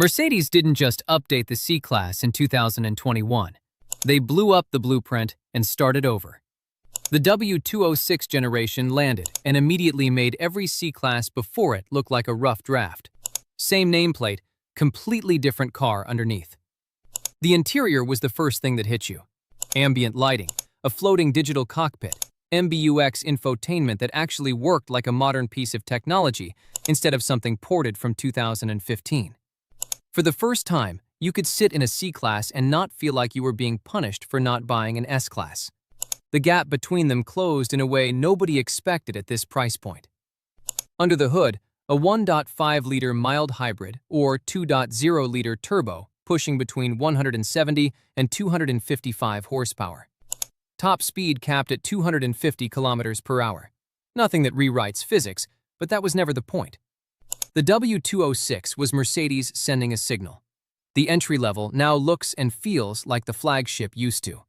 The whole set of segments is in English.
Mercedes didn't just update the C-Class in 2021. They blew up the blueprint and started over. The W206 generation landed and immediately made every C-Class before it look like a rough draft. Same nameplate, completely different car underneath. The interior was the first thing that hit you. Ambient lighting, a floating digital cockpit, MBUX infotainment that actually worked like a modern piece of technology instead of something ported from 2015. For the first time, you could sit in a C-Class and not feel like you were being punished for not buying an S-Class. The gap between them closed in a way nobody expected at this price point. Under the hood, a 1.5-liter mild hybrid or 2.0-liter turbo pushing between 170 and 255 horsepower. Top speed capped at 250 kilometers per hour. Nothing that rewrites physics, but that was never the point. The W206 was Mercedes sending a signal. The entry level now looks and feels like the flagship used to.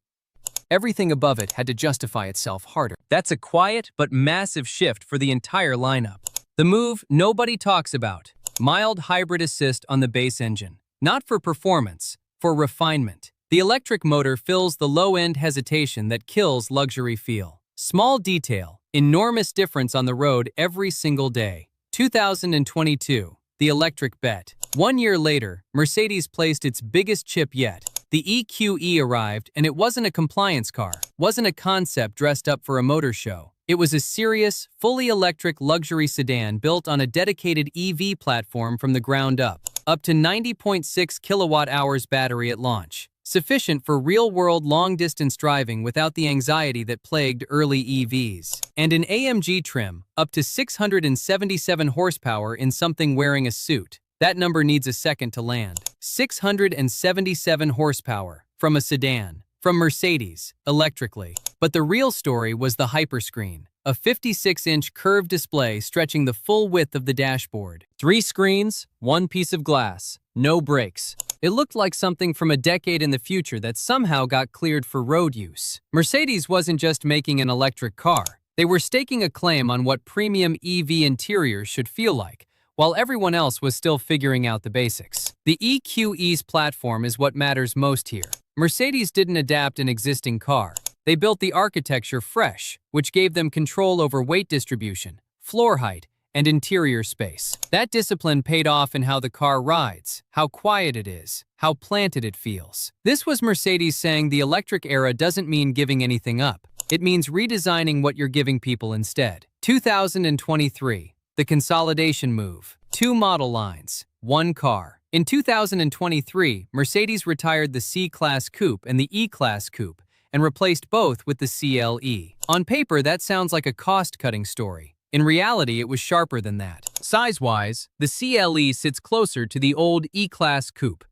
Everything above it had to justify itself harder. That's a quiet but massive shift for the entire lineup. The move nobody talks about. Mild hybrid assist on the base engine. Not for performance, for refinement. The electric motor fills the low-end hesitation that kills luxury feel. Small detail, enormous difference on the road every single day. 2022, the electric bet. 1 year later, Mercedes placed its biggest chip yet. The EQE arrived, and it wasn't a compliance car, wasn't a concept dressed up for a motor show. It was a serious, fully electric luxury sedan built on a dedicated EV platform from the ground up to 90.6 kilowatt-hours battery at launch. Sufficient for real-world long-distance driving without the anxiety that plagued early EVs. And an AMG trim, up to 677 horsepower in something wearing a suit. That number needs a second to land. 677 horsepower, from a sedan, from Mercedes, electrically. But the real story was the hyperscreen, a 56-inch curved display stretching the full width of the dashboard. 3 screens, 1 piece of glass, no brakes. It looked like something from a decade in the future that somehow got cleared for road use. Mercedes wasn't just making an electric car. They were staking a claim on what premium EV interiors should feel like, while everyone else was still figuring out the basics. The EQE's platform is what matters most here. Mercedes didn't adapt an existing car. They built the architecture fresh, which gave them control over weight distribution, floor height, and interior space. That discipline paid off in how the car rides, how quiet it is, how planted it feels. This was Mercedes saying the electric era doesn't mean giving anything up. It means redesigning what you're giving people instead. 2023, the consolidation move. 2 model lines, 1 car. In 2023, Mercedes retired the C-Class Coupe and the E-Class Coupe and replaced both with the CLE. On paper, that sounds like a cost-cutting story. In reality, it was sharper than that. Size-wise, the CLE sits closer to the old E-Class Coupe.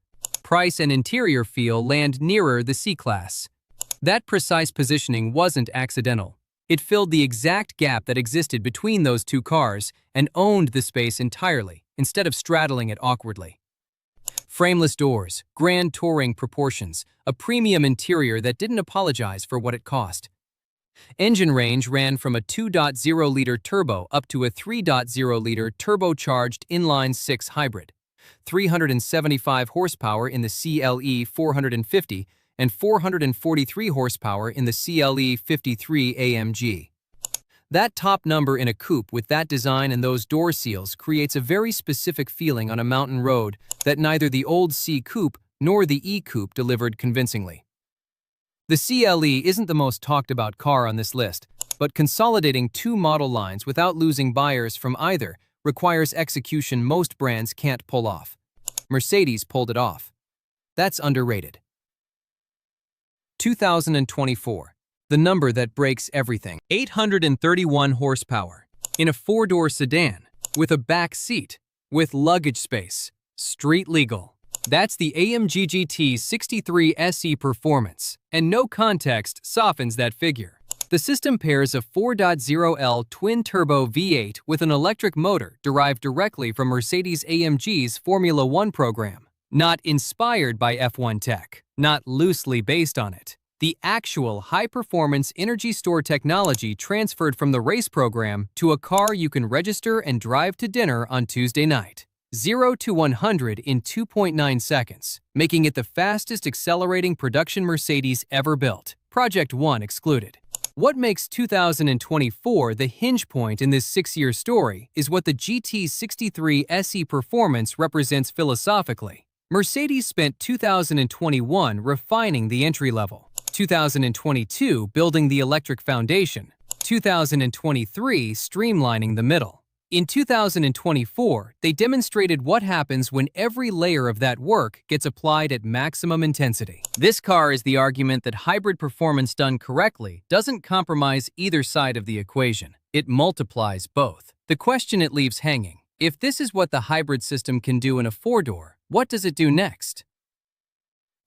Price and interior feel land nearer the C-Class. That precise positioning wasn't accidental. It filled the exact gap that existed between those two cars and owned the space entirely, instead of straddling it awkwardly. Frameless doors, grand touring proportions, a premium interior that didn't apologize for what it cost. Engine range ran from a 2.0-liter turbo up to a 3.0-liter turbocharged inline-6 hybrid. 375 horsepower in the CLE 450 and 443 horsepower in the CLE 53 AMG. That top number in a coupe with that design and those door seals creates a very specific feeling on a mountain road that neither the old C Coupe nor the E Coupe delivered convincingly. The CLE isn't the most talked about car on this list, but consolidating 2 model lines without losing buyers from either requires execution most brands can't pull off. Mercedes pulled it off. That's underrated. 2024. The number that breaks everything. 831 horsepower. In a 4-door sedan. With a back seat. With luggage space. Street legal. That's the AMG GT 63 SE Performance, and no context softens that figure. The system pairs a 4.0L twin-turbo V8 with an electric motor derived directly from Mercedes-AMG's Formula One program. Not inspired by F1 tech, not loosely based on it. The actual high-performance energy store technology transferred from the race program to a car you can register and drive to dinner on Tuesday night. 0 to 100 in 2.9 seconds, making it the fastest accelerating production Mercedes ever built, Project 1 excluded. What makes 2024 the hinge point in this 6-year story is what the GT63 SE performance represents philosophically. Mercedes spent 2021 refining the entry level, 2022 building the electric foundation, 2023 streamlining the middle. In 2024, they demonstrated what happens when every layer of that work gets applied at maximum intensity. This car is the argument that hybrid performance done correctly doesn't compromise either side of the equation. It multiplies both. The question it leaves hanging: if this is what the hybrid system can do in a four-door, what does it do next?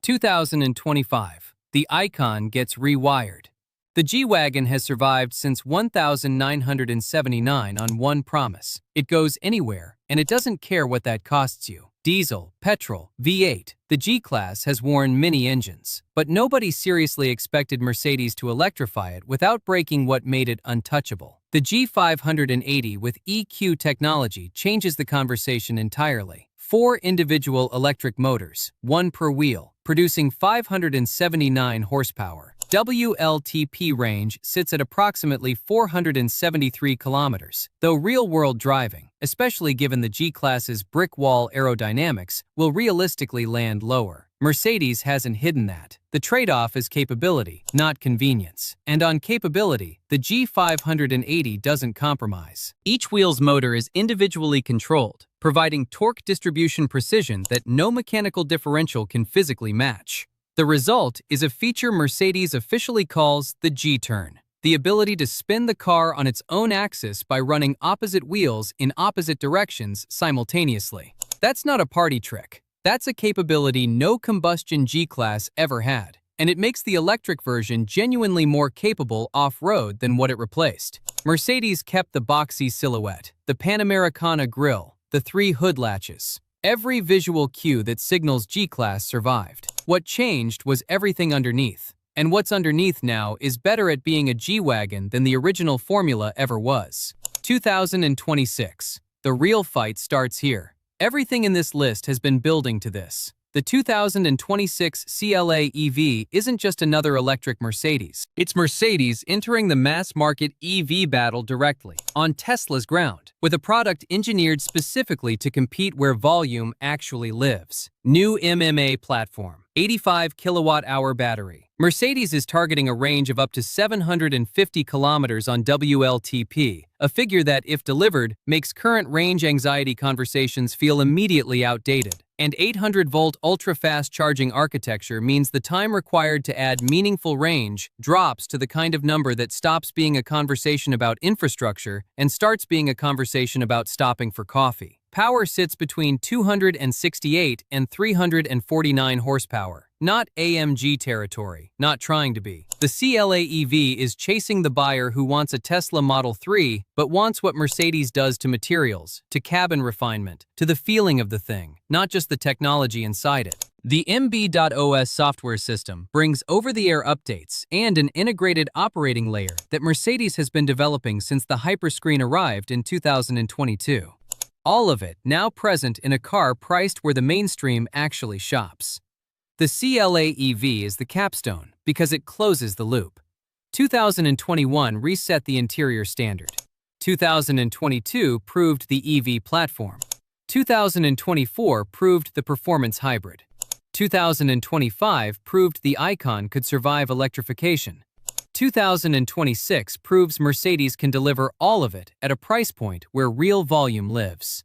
2025. The icon gets rewired. The G-Wagon has survived since 1979 on one promise: it goes anywhere, and it doesn't care what that costs you. Diesel, petrol, V8, the G-Class has worn many engines, but nobody seriously expected Mercedes to electrify it without breaking what made it untouchable. The G580 with EQ technology changes the conversation entirely. 4 individual electric motors, 1 per wheel, producing 579 horsepower. WLTP range sits at approximately 473 kilometers, though real-world driving, especially given the G-Class's brick wall aerodynamics, will realistically land lower. Mercedes hasn't hidden that. The trade-off is capability, not convenience. And on capability, the G580 doesn't compromise. Each wheel's motor is individually controlled, providing torque distribution precision that no mechanical differential can physically match. The result is a feature Mercedes officially calls the G-turn, the ability to spin the car on its own axis by running opposite wheels in opposite directions simultaneously. That's not a party trick. That's a capability no combustion G-Class ever had, and it makes the electric version genuinely more capable off-road than what it replaced. Mercedes kept the boxy silhouette, the Panamericana grille, the 3 hood latches. Every visual cue that signals G-Class survived. What changed was everything underneath. And what's underneath now is better at being a G-Wagon than the original formula ever was. 2026. The real fight starts here. Everything in this list has been building to this. The 2026 CLA EV isn't just another electric Mercedes. It's Mercedes entering the mass-market EV battle directly, on Tesla's ground, with a product engineered specifically to compete where volume actually lives. New MMA platform, 85 kilowatt-hour battery. Mercedes is targeting a range of up to 750 kilometers on WLTP, a figure that, if delivered, makes current range anxiety conversations feel immediately outdated. And 800-volt ultra-fast charging architecture means the time required to add meaningful range drops to the kind of number that stops being a conversation about infrastructure and starts being a conversation about stopping for coffee. Power sits between 268 and 349 horsepower. Not AMG territory, not trying to be. The CLA EV is chasing the buyer who wants a Tesla Model 3, but wants what Mercedes does to materials, to cabin refinement, to the feeling of the thing, not just the technology inside it. The MB.OS software system brings over-the-air updates and an integrated operating layer that Mercedes has been developing since the Hyperscreen arrived in 2022. All of it now present in a car priced where the mainstream actually shops. The CLA EV is the capstone because it closes the loop. 2021 reset the interior standard. 2022 proved the EV platform. 2024 proved the performance hybrid. 2025 proved the icon could survive electrification. 2026 proves Mercedes can deliver all of it at a price point where real volume lives.